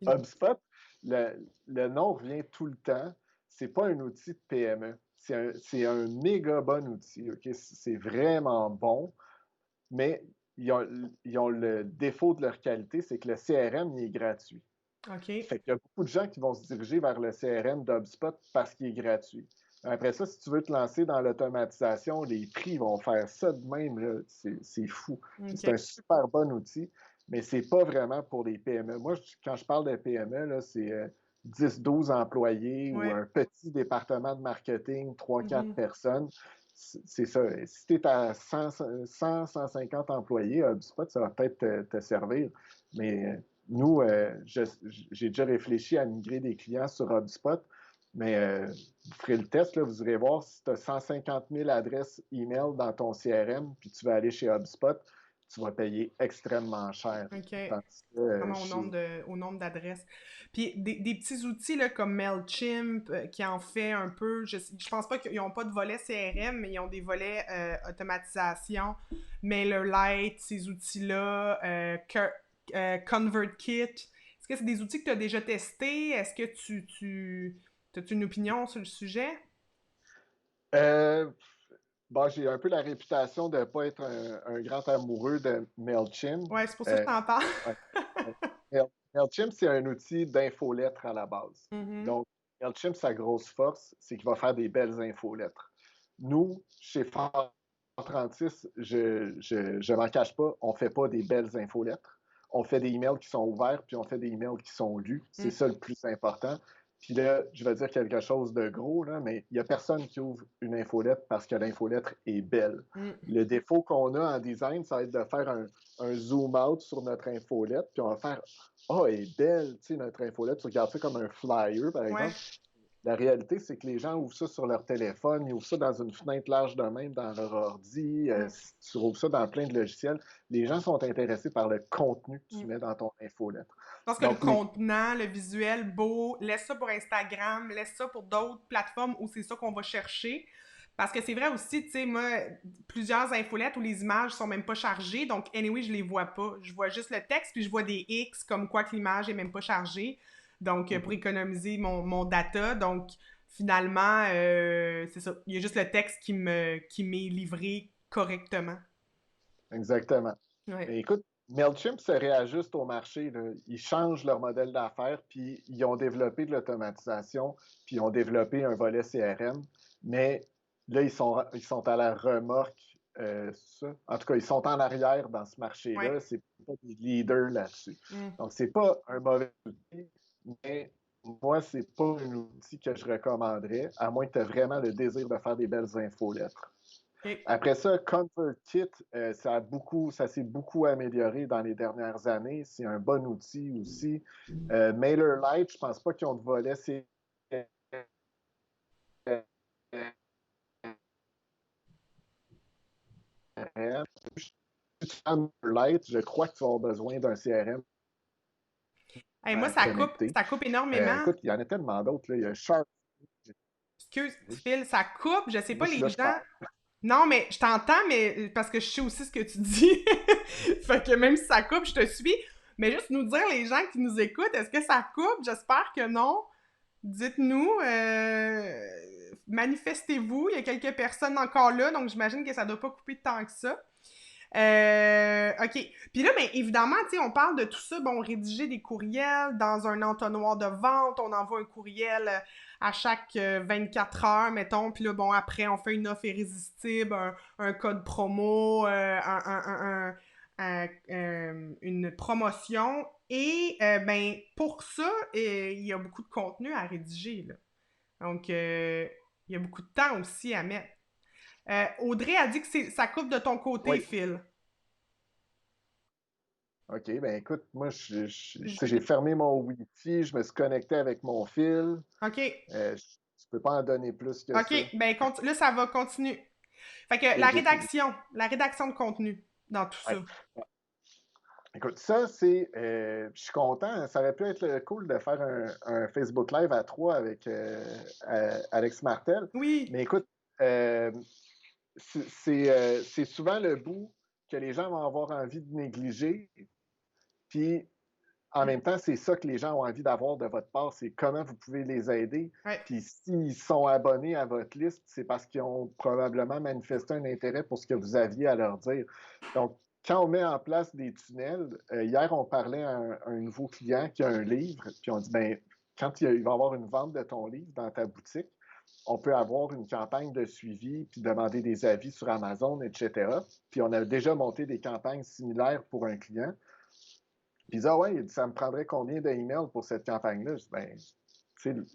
[SPEAKER 2] HubSpot, le nom revient tout le temps. C'est pas un outil de PME. C'est un méga bon outil. Okay? C'est vraiment bon, mais ils ont le défaut de leur qualité, c'est que le CRM, il est gratuit.
[SPEAKER 1] OK.
[SPEAKER 2] Fait qu'il y a beaucoup de gens qui vont se diriger vers le CRM d'HubSpot parce qu'il est gratuit. Après ça, si tu veux te lancer dans l'automatisation, les prix vont faire ça de même. C'est fou. Okay. C'est un super bon outil, mais c'est pas vraiment pour les PME. Moi, quand je parle de PME, là, c'est 10-12 employés ou un petit département de marketing, 3-4 personnes. C'est ça. Si tu es à 100-150 employés, HubSpot, ça va peut-être te servir, mais... Nous, j'ai déjà réfléchi à migrer des clients sur HubSpot, mais vous ferez le test, là, vous irez voir si tu as 150 000 adresses email dans ton CRM, puis tu vas aller chez HubSpot, tu vas payer extrêmement cher.
[SPEAKER 1] OK. Au nombre d'adresses. Puis des petits outils là, comme MailChimp qui en fait un peu, je pense pas qu'ils n'ont pas de volet CRM, mais ils ont des volets automatisation, MailerLite, ces outils-là, ConvertKit. Est-ce que c'est des outils que tu as déjà testés? Est-ce que tu as une opinion sur le sujet?
[SPEAKER 2] Euh, bon, j'ai un peu la réputation de ne pas être un grand amoureux de MailChimp.
[SPEAKER 1] Ouais, c'est pour ça que je
[SPEAKER 2] Euh,
[SPEAKER 1] t'en parle.
[SPEAKER 2] ouais, ouais. MailChimp, c'est un outil d'infolettre à la base.
[SPEAKER 1] Mhm.
[SPEAKER 2] Donc, MailChimp, sa grosse force, c'est qu'il va faire des belles infolettres. Nous, chez Fort 36, je m'en cache pas, on fait pas des belles infolettres. On fait des emails qui sont ouverts, puis on fait des emails qui sont lus. C'est
[SPEAKER 1] Mm.
[SPEAKER 2] ça le plus important. Puis là, je vais dire quelque chose de gros, là, mais il n'y a personne qui ouvre une infolettre parce que l'infolettre est belle.
[SPEAKER 1] Mm.
[SPEAKER 2] Le défaut qu'on a en design, ça va être de faire un zoom out sur notre infolette, puis on va faire oh, elle est belle, tu sais, notre infolette. Tu regardes ça comme un flyer, par
[SPEAKER 1] Ouais.
[SPEAKER 2] exemple. La réalité, c'est que les gens ouvrent ça sur leur téléphone, ils ouvrent ça dans une fenêtre large de même, dans leur ordi,
[SPEAKER 1] Mm.
[SPEAKER 2] tu ouvres ça dans plein de logiciels. Les gens sont intéressés par le contenu que tu
[SPEAKER 1] Mm.
[SPEAKER 2] mets dans ton infolettre.
[SPEAKER 1] Je pense que le
[SPEAKER 2] Donc, les...
[SPEAKER 1] contenant, le visuel, beau, laisse ça pour Instagram, laisse ça pour d'autres plateformes où c'est ça qu'on va chercher. Parce que c'est vrai aussi, tu sais, moi, plusieurs infolettes où les images sont même pas chargées, donc anyway, je les vois pas. Je vois juste le texte, puis je vois des X comme quoi que l'image est même pas chargée. Donc, pour économiser mon data. Donc, finalement, c'est ça. Il y a juste le texte qui m'est livré correctement.
[SPEAKER 2] Exactement.
[SPEAKER 1] Ouais.
[SPEAKER 2] Mais écoute, MailChimp se réajuste au marché, là. Ils changent leur modèle d'affaires, puis ils ont développé de l'automatisation, puis ils ont développé un volet CRM, mais là, ils sont à la remorque. Ça. En tout cas, ils sont en arrière dans ce
[SPEAKER 1] Ouais.
[SPEAKER 2] marché-là. C'est pas des leaders là-dessus.
[SPEAKER 1] Mm.
[SPEAKER 2] Donc, c'est pas un mauvais outil, mais moi, c'est pas un outil que je recommanderais, à moins que tu aies vraiment le désir de faire des belles infolettres.
[SPEAKER 1] OK.
[SPEAKER 2] Après ça, ConvertKit, ça s'est beaucoup amélioré dans les dernières années. C'est un bon outil aussi. MailerLite, je pense pas qu'ils ont de volet CRM. Si tu prends MailerLite, je crois que tu vas avoir besoin d'un CRM
[SPEAKER 1] Hey, moi,
[SPEAKER 2] connecté.
[SPEAKER 1] ça coupe énormément.
[SPEAKER 2] Écoute, il y en a tellement d'autres, là. Il y a Sharp.
[SPEAKER 1] Excuse,
[SPEAKER 2] Oui,
[SPEAKER 1] Phil, ça coupe. Je sais
[SPEAKER 2] moi,
[SPEAKER 1] pas,
[SPEAKER 2] je suis
[SPEAKER 1] les
[SPEAKER 2] là, je
[SPEAKER 1] gens.
[SPEAKER 2] parle.
[SPEAKER 1] Non, mais je t'entends, mais parce que je sais aussi ce que tu dis. Fait que même si ça coupe, je te suis. Mais juste nous dire, les gens qui nous écoutent, est-ce que ça coupe? J'espère que non. Dites-nous, manifestez-vous. Il y a quelques personnes encore là, donc j'imagine que ça doit pas couper tant que ça. OK. Puis là, ben, évidemment, tu sais, on parle de tout ça. Bon, rédiger des courriels dans un entonnoir de vente. On envoie un courriel à chaque 24 heures, mettons. Puis là, bon, après, on fait une offre irrésistible, un code promo, une promotion. Et, ben, pour ça, il y a beaucoup de contenu à rédiger, là. Donc, il y a beaucoup de temps aussi à mettre. Audrey a dit que ça coupe de ton côté,
[SPEAKER 2] Oui.
[SPEAKER 1] Phil.
[SPEAKER 2] OK, ben écoute, moi, tu
[SPEAKER 1] Je-
[SPEAKER 2] sais, j'ai fermé mon Wi-Fi, je me suis connecté avec mon fil.
[SPEAKER 1] OK.
[SPEAKER 2] Je peux pas en donner plus que
[SPEAKER 1] OK.
[SPEAKER 2] ça.
[SPEAKER 1] Ben, là, ça va continuer. Fait que
[SPEAKER 2] OK, j'ai fini.
[SPEAKER 1] la rédaction de contenu dans tout ça.
[SPEAKER 2] Ouais. Écoute, ça, c'est. Je suis content. Ça aurait pu être cool de faire un Facebook Live à trois avec Alex Martel.
[SPEAKER 1] Oui.
[SPEAKER 2] Mais écoute, c'est souvent le bout que les gens vont avoir envie de négliger. Puis, en même temps, c'est ça que les gens ont envie d'avoir de votre part, c'est comment vous pouvez les aider.
[SPEAKER 1] Ouais.
[SPEAKER 2] Puis s'ils sont abonnés à votre liste, c'est parce qu'ils ont probablement manifesté un intérêt pour ce que vous aviez à leur dire. Donc, quand on met en place des tunnels, hier, on parlait à un nouveau client qui a un livre, puis on dit, ben, quand il va y avoir une vente de ton livre dans ta boutique, on peut avoir une campagne de suivi, puis demander des avis sur Amazon, etc. Puis on a déjà monté des campagnes similaires pour un client. Puis il dit, ah ouais, ça me prendrait combien d'emails pour cette campagne-là? Je dis, ben,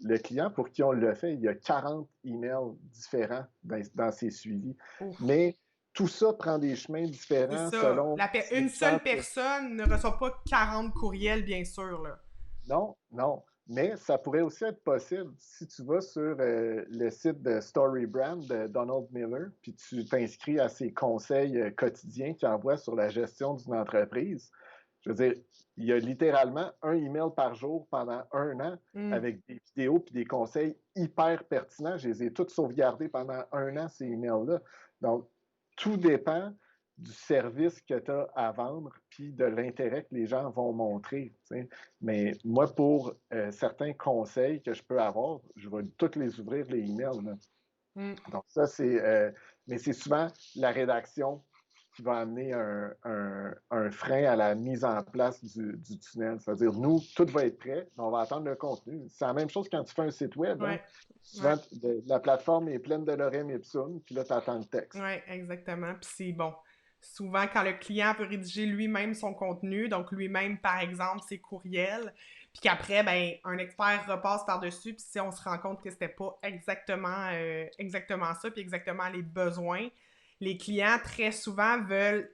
[SPEAKER 2] le client pour qui on le fait, il y a 40 emails différents dans ses suivis.
[SPEAKER 1] Ouf.
[SPEAKER 2] Mais tout ça prend des chemins
[SPEAKER 1] C'est
[SPEAKER 2] différents
[SPEAKER 1] ça.
[SPEAKER 2] selon si
[SPEAKER 1] Une
[SPEAKER 2] les gens
[SPEAKER 1] seule personne ne reçoit pas 40 courriels, bien sûr, là.
[SPEAKER 2] Non, non. Mais ça pourrait aussi être possible si tu vas sur le site de StoryBrand de Donald Miller, puis tu t'inscris à ses conseils quotidiens qu'il envoie sur la gestion d'une entreprise. Je veux dire, il y a littéralement un email par jour pendant un an
[SPEAKER 1] Mm.
[SPEAKER 2] avec des vidéos puis des conseils hyper pertinents. Je les ai toutes sauvegardés pendant un an, ces emails-là. Donc, tout dépend du service que tu as à vendre puis de l'intérêt que les gens vont montrer. T'sais. Mais moi, pour certains conseils que je peux avoir, je vais toutes les ouvrir, les emails. Là.
[SPEAKER 1] Mm.
[SPEAKER 2] Donc ça, mais c'est souvent la rédaction qui va amener un frein à la mise en place du tunnel. C'est-à-dire, nous, tout va être prêt, mais on va attendre le contenu. C'est la même chose quand tu fais un site web. Hein?
[SPEAKER 1] Ouais,
[SPEAKER 2] Souvent,
[SPEAKER 1] ouais,
[SPEAKER 2] la plateforme est pleine de lorem ipsum, puis là, tu attends le texte.
[SPEAKER 1] ouais, exactement. Puis c'est bon. Souvent, quand le client veut rédiger lui-même son contenu, donc lui-même, par exemple, ses courriels, puis qu'après, ben, un expert repasse par-dessus, puis si on se rend compte que c'était pas exactement ça, puis exactement les besoins, les clients, très souvent, veulent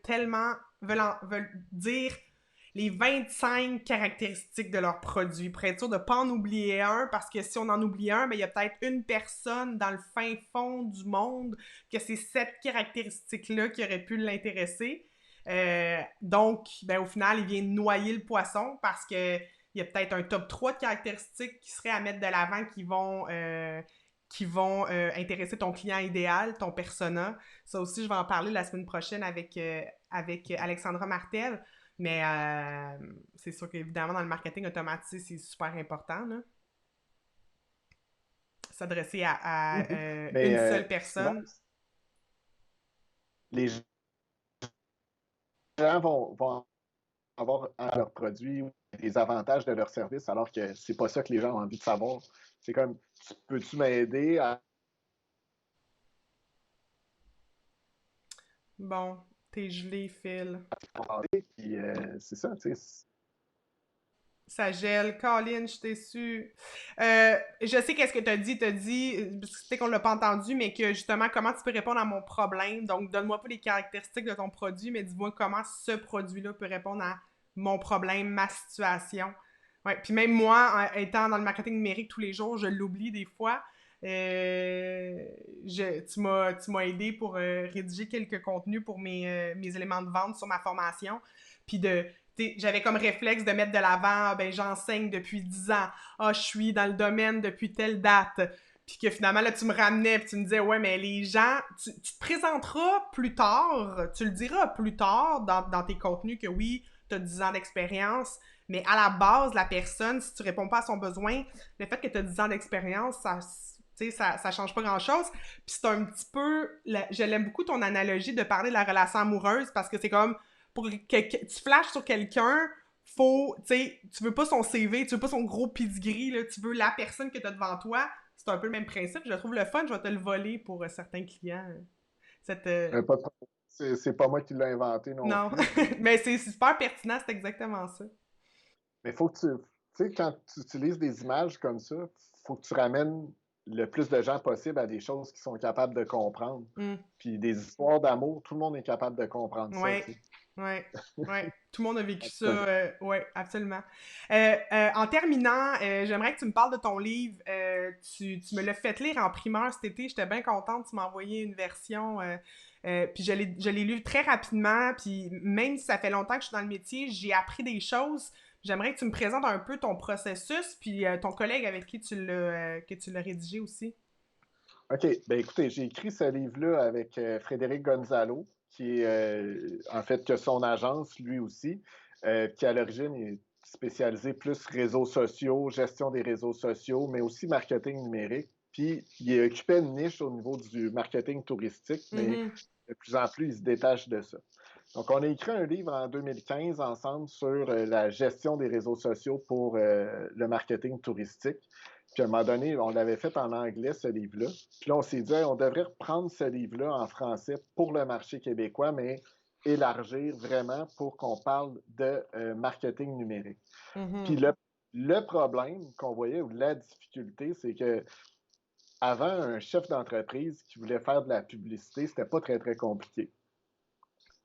[SPEAKER 1] dire les 25 caractéristiques de leur produit pour être sûr de ne pas en oublier un, parce que si on en oublie un, ben, il y a peut-être une personne dans le fin fond du monde que c'est cette caractéristique-là qui aurait pu l'intéresser. Donc, ben, au final, il vient noyer le poisson parce que il y a peut-être un top 3 de caractéristiques qui seraient à mettre de l'avant qui vont intéresser ton client idéal, ton persona. Ça aussi, je vais en parler la semaine prochaine avec Alexandra Martel. Mais c'est sûr qu'évidemment, dans le marketing automatisé, c'est super important, là. S'adresser à
[SPEAKER 2] Mhm. Mais
[SPEAKER 1] une seule
[SPEAKER 2] souvent,
[SPEAKER 1] personne.
[SPEAKER 2] les gens vont avoir à leurs produits des avantages de leur service, alors que c'est pas ça que les gens ont envie de savoir. C'est comme, peux-tu m'aider à
[SPEAKER 1] Bon, t'es gelé, Phil.
[SPEAKER 2] commander? Puis c'est ça, tu sais.
[SPEAKER 1] Ça gèle. Colin, je t'ai su. Je sais qu'est-ce que t'as dit. T'as dit, peut-être qu'on l'a pas entendu, mais que justement, comment tu peux répondre à mon problème. Donc, donne-moi pas les caractéristiques de ton produit, mais dis-moi comment ce produit-là peut répondre à mon problème, ma situation. Ouais. Puis même moi, étant dans le marketing numérique tous les jours, je l'oublie des fois. Tu m'as aidé pour rédiger quelques contenus pour mes éléments de vente sur ma formation. Puis j'avais comme réflexe de mettre de l'avant, ben j'enseigne depuis 10 ans, je suis dans le domaine depuis telle date, puis que finalement là tu me ramenais, puis tu me disais ouais mais les gens, tu te présenteras plus tard, tu le diras plus tard dans tes contenus que oui, tu as 10 ans d'expérience, mais à la base la personne, si tu réponds pas à son besoin, le fait que tu as 10 ans d'expérience, ça change pas grand-chose. Puis c'est un petit peu... Je l'aime beaucoup ton analogie de parler de la relation amoureuse parce que c'est comme pour que tu flashes sur quelqu'un, tu veux pas son CV, tu veux pas son gros pedigree, là, tu veux la personne que tu as devant toi. C'est un peu le même principe. Je trouve le fun, je vais te le voler pour certains clients. Cette,
[SPEAKER 2] Pas de problème. C'est pas moi qui l'ai inventé non
[SPEAKER 1] Non,
[SPEAKER 2] plus.
[SPEAKER 1] mais c'est super pertinent, c'est exactement ça.
[SPEAKER 2] Mais faut que tu sais, quand tu utilises des images comme ça, faut que tu ramènes le plus de gens possible à des choses qu'ils sont capables de comprendre.
[SPEAKER 1] Mm.
[SPEAKER 2] Puis des histoires d'amour, tout le monde est capable de comprendre ça,
[SPEAKER 1] Ouais,
[SPEAKER 2] tu sais.
[SPEAKER 1] ouais, ouais. Tout le monde a vécu
[SPEAKER 2] En
[SPEAKER 1] ça.
[SPEAKER 2] tout cas,
[SPEAKER 1] Ouais, absolument. En terminant, j'aimerais que tu me parles de ton livre. Tu me l'as fait lire en primeur cet été. J'étais bien contente. Tu m'as envoyé une version. Puis je l'ai lu très rapidement. Puis même si ça fait longtemps que je suis dans le métier, j'ai appris des choses. J'aimerais que tu me présentes un peu ton processus, puis ton collègue avec qui que tu l'as rédigé aussi.
[SPEAKER 2] OK. Ben écoutez, j'ai écrit ce livre-là avec Frédéric Gonzalo, qui est en fait que son agence, lui aussi, qui à l'origine est spécialisé plus réseaux sociaux, gestion des réseaux sociaux, mais aussi marketing numérique. Puis il occupait une niche au niveau du marketing touristique, mais
[SPEAKER 1] Mhm.
[SPEAKER 2] de plus en plus, il se détache de ça. Donc, on a écrit un livre en 2015 ensemble sur la gestion des réseaux sociaux pour le marketing touristique. Puis à un moment donné, on l'avait fait en anglais, ce livre-là. Puis là, on s'est dit, hey, on devrait reprendre ce livre-là en français pour le marché québécois, mais élargir vraiment pour qu'on parle de marketing numérique. Puis
[SPEAKER 1] Mhm.
[SPEAKER 2] le problème qu'on voyait, ou la difficulté, c'est que avant, un chef d'entreprise qui voulait faire de la publicité, c'était pas très, très compliqué.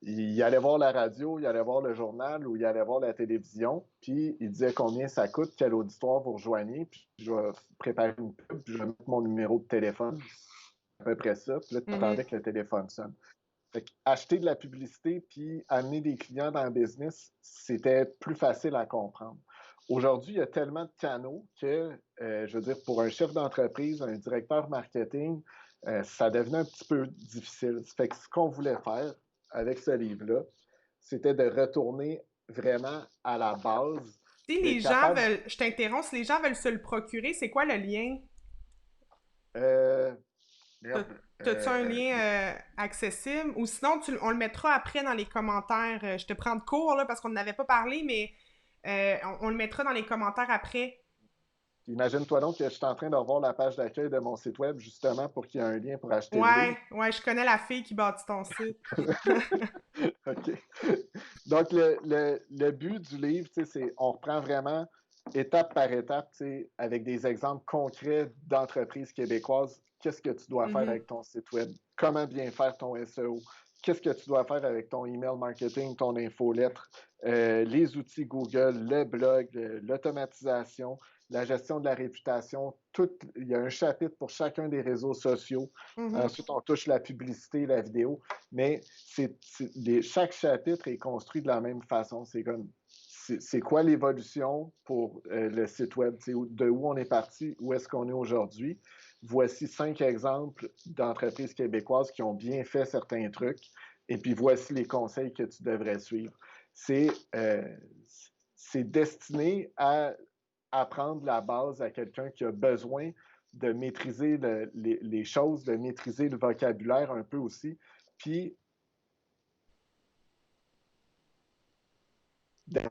[SPEAKER 2] Il allait voir la radio, il allait voir le journal ou il allait voir la télévision, puis il disait combien ça coûte, quel auditoire vous rejoignez, puis je vais préparer une pub, puis je vais mettre mon numéro de téléphone, à peu près ça, puis là, tu
[SPEAKER 1] Mhm.
[SPEAKER 2] attendais que le téléphone sonne. Fait acheter de la publicité puis amener des clients dans le business, c'était plus facile à comprendre. Aujourd'hui, il y a tellement de canaux que, je veux dire, pour un chef d'entreprise, un directeur marketing, ça devenait un petit peu difficile. Fait que ce qu'on voulait faire avec ce livre-là, c'était de retourner vraiment à la base,
[SPEAKER 1] Si les
[SPEAKER 2] d'être
[SPEAKER 1] gens
[SPEAKER 2] capable.
[SPEAKER 1] veulent, je t'interromps, si les gens veulent se le procurer, c'est quoi le lien?
[SPEAKER 2] Euh,
[SPEAKER 1] T'as-
[SPEAKER 2] Merde.
[SPEAKER 1] T'as-tu un lien accessible? Ou sinon, on le mettra après dans les commentaires. Je te prends de court, là, parce qu'on n'avait pas parlé, mais on le mettra dans les commentaires après.
[SPEAKER 2] Imagine-toi donc que je suis en train de revoir la page d'accueil de mon site web justement pour qu'il y ait un lien pour acheter le livre.
[SPEAKER 1] Ouais, ouais, je connais la fille qui bâtit ton site.
[SPEAKER 2] OK. Donc, le but du livre, c'est on reprend vraiment étape par étape, avec des exemples concrets d'entreprises québécoises. Qu'est-ce que tu dois faire
[SPEAKER 1] Mhm,
[SPEAKER 2] avec ton site web? Comment bien faire ton SEO? Qu'est-ce que tu dois faire avec ton email marketing, ton infolettre, les outils Google, le blog, l'automatisation, la gestion de la réputation. Il y a un chapitre pour chacun des réseaux sociaux.
[SPEAKER 1] mhm.
[SPEAKER 2] Ensuite, on touche la publicité, la vidéo, mais chaque chapitre est construit de la même façon. C'est comme, c'est quoi l'évolution pour le site web, de où on est parti, où est-ce qu'on est aujourd'hui. Voici 5 exemples d'entreprises québécoises qui ont bien fait certains trucs, et puis voici les conseils que tu devrais suivre. C'est destiné à apprendre la base à quelqu'un qui a besoin de maîtriser les choses, de maîtriser le vocabulaire un peu aussi, puis de,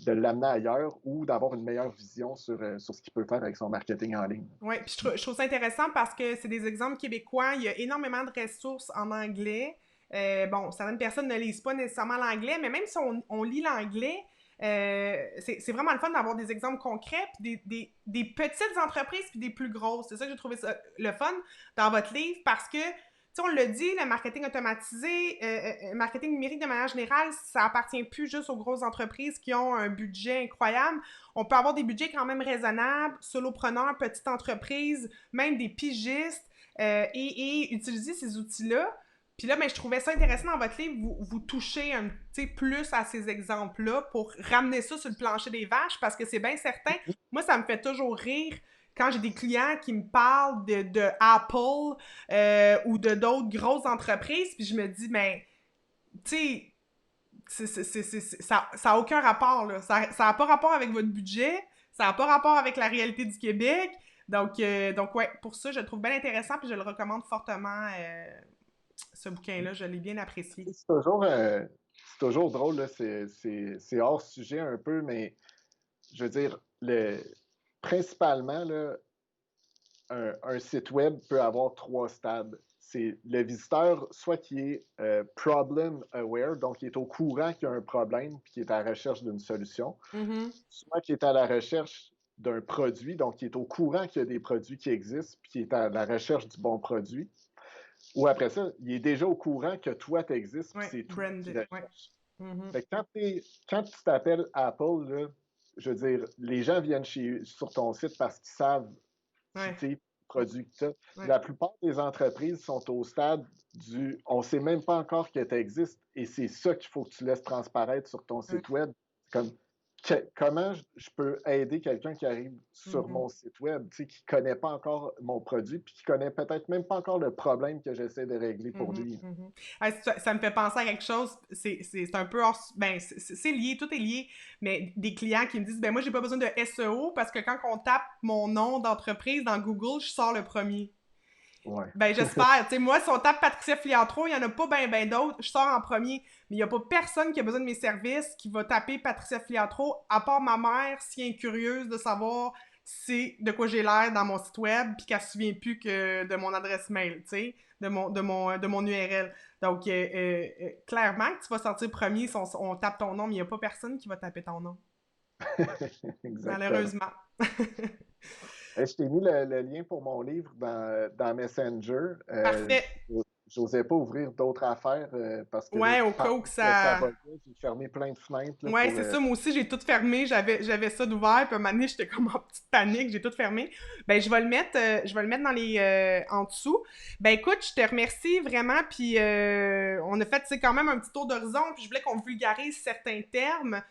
[SPEAKER 2] de l'amener ailleurs ou d'avoir une meilleure vision sur ce qu'il peut faire avec son marketing en ligne.
[SPEAKER 1] Oui, puis je trouve ça intéressant parce que c'est des exemples québécois. Il y a énormément de ressources en anglais. Bon, certaines personnes ne lisent pas nécessairement l'anglais, mais même si on lit l'anglais, c'est vraiment le fun d'avoir des exemples concrets, puis des petites entreprises, puis des plus grosses. C'est ça que j'ai trouvé ça, le fun dans votre livre parce que, tu sais, on l'a dit, le marketing automatisé, marketing numérique de manière générale, ça appartient plus juste aux grosses entreprises qui ont un budget incroyable. On peut avoir des budgets quand même raisonnables, solopreneurs, petites entreprises, même des pigistes, et utiliser ces outils-là. Puis là, ben, je trouvais ça intéressant dans votre livre, vous touchez un petit plus à ces exemples-là pour ramener ça sur le plancher des vaches, parce que c'est bien certain, moi, ça me fait toujours rire quand j'ai des clients qui me parlent de Apple ou de d'autres grosses entreprises, puis je me dis, mais, tu sais, ça n'a aucun rapport, là. Ça n'a pas rapport avec votre budget, ça n'a pas rapport avec la réalité du Québec. Donc ouais, pour ça, je le trouve bien intéressant, puis je le recommande fortement, ce bouquin-là. Je l'ai bien apprécié.
[SPEAKER 2] C'est toujours drôle, là, c'est hors sujet un peu, mais je veux dire, principalement, là, un site web peut avoir 3 stades. C'est le visiteur, soit qui est problem aware, donc qui est au courant qu'il y a un problème puis qui est à la recherche d'une solution,
[SPEAKER 1] Mhm.
[SPEAKER 2] soit qui est à la recherche d'un produit, donc qui est au courant qu'il y a des produits qui existent puis qui est à la recherche du bon produit. Ou après ça, il est déjà au courant que toi, tu existes puis
[SPEAKER 1] Ouais,
[SPEAKER 2] c'est tout qu'il
[SPEAKER 1] branded. Ouais.
[SPEAKER 2] recherche.
[SPEAKER 1] Mhm.
[SPEAKER 2] Fait que quand tu t'appelles Apple, là, je veux dire, les gens viennent sur ton site parce qu'ils savent qui
[SPEAKER 1] Ouais.
[SPEAKER 2] t'es, produit que tu as.
[SPEAKER 1] Ouais.
[SPEAKER 2] La plupart des entreprises sont au stade du on ne sait même pas encore que tu existes et c'est ça qu'il faut que tu laisses transparaître sur ton
[SPEAKER 1] Ouais.
[SPEAKER 2] site web. Comme comment je peux aider quelqu'un qui arrive sur
[SPEAKER 1] Mhm.
[SPEAKER 2] mon site web, qui ne connaît pas encore mon produit, puis qui ne connaît peut-être même pas encore le problème que j'essaie de régler pour
[SPEAKER 1] Mhm,
[SPEAKER 2] lui.
[SPEAKER 1] mhm. Ah, ça me fait penser à quelque chose, c'est un peu hors, ben, c'est lié, tout est lié, mais des clients qui me disent, ben moi, j'ai pas besoin de SEO parce que quand on tape mon nom d'entreprise dans Google, je sors le premier.
[SPEAKER 2] Ouais.
[SPEAKER 1] Ben, j'espère. Tu sais, moi, si on tape Patricia Filiatro, il y en a pas ben d'autres, je sors en premier. Mais il y a pas personne qui a besoin de mes services qui va taper Patricia Filiatro, à part ma mère, si elle est curieuse de savoir c'est de quoi j'ai l'air dans mon site web, puis qu'elle se souvient plus que de mon adresse mail, tu sais, de mon URL. Donc, clairement que tu vas sortir premier si on tape ton nom, mais il n'y a pas personne qui va taper ton nom.
[SPEAKER 2] Exactement.
[SPEAKER 1] Malheureusement.
[SPEAKER 2] Je t'ai mis le lien pour mon livre dans Messenger.
[SPEAKER 1] Parfait.
[SPEAKER 2] J'osais pas ouvrir d'autres affaires parce que là,
[SPEAKER 1] Ouais, au cas où
[SPEAKER 2] pendant
[SPEAKER 1] que
[SPEAKER 2] que ça
[SPEAKER 1] ça.
[SPEAKER 2] buguait, j'ai fermé plein de fenêtres là,
[SPEAKER 1] Ouais,
[SPEAKER 2] pour.
[SPEAKER 1] c'est ça. Moi aussi, j'ai tout fermé. J'avais ça d'ouvert. Puis à un moment donné, j'étais comme en petite panique. J'ai tout fermé. Ben, je vais le mettre dans les, en dessous. Ben, écoute, je te remercie vraiment. Puis on a fait, tu sais, quand même un petit tour d'horizon. Puis je voulais qu'on vulgarise certains termes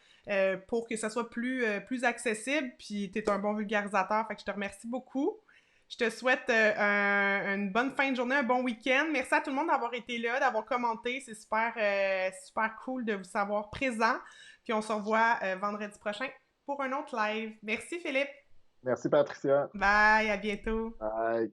[SPEAKER 1] pour que ça soit plus accessible. Puis t'es un bon vulgarisateur. Fait que je te remercie beaucoup. Je te souhaite une bonne fin de journée, un bon week-end. Merci à tout le monde d'avoir été là, d'avoir commenté. C'est super cool de vous savoir présent. Puis on se revoit vendredi prochain pour un autre live. Merci Philippe.
[SPEAKER 2] Merci, Patricia.
[SPEAKER 1] Bye, à bientôt.
[SPEAKER 2] Bye.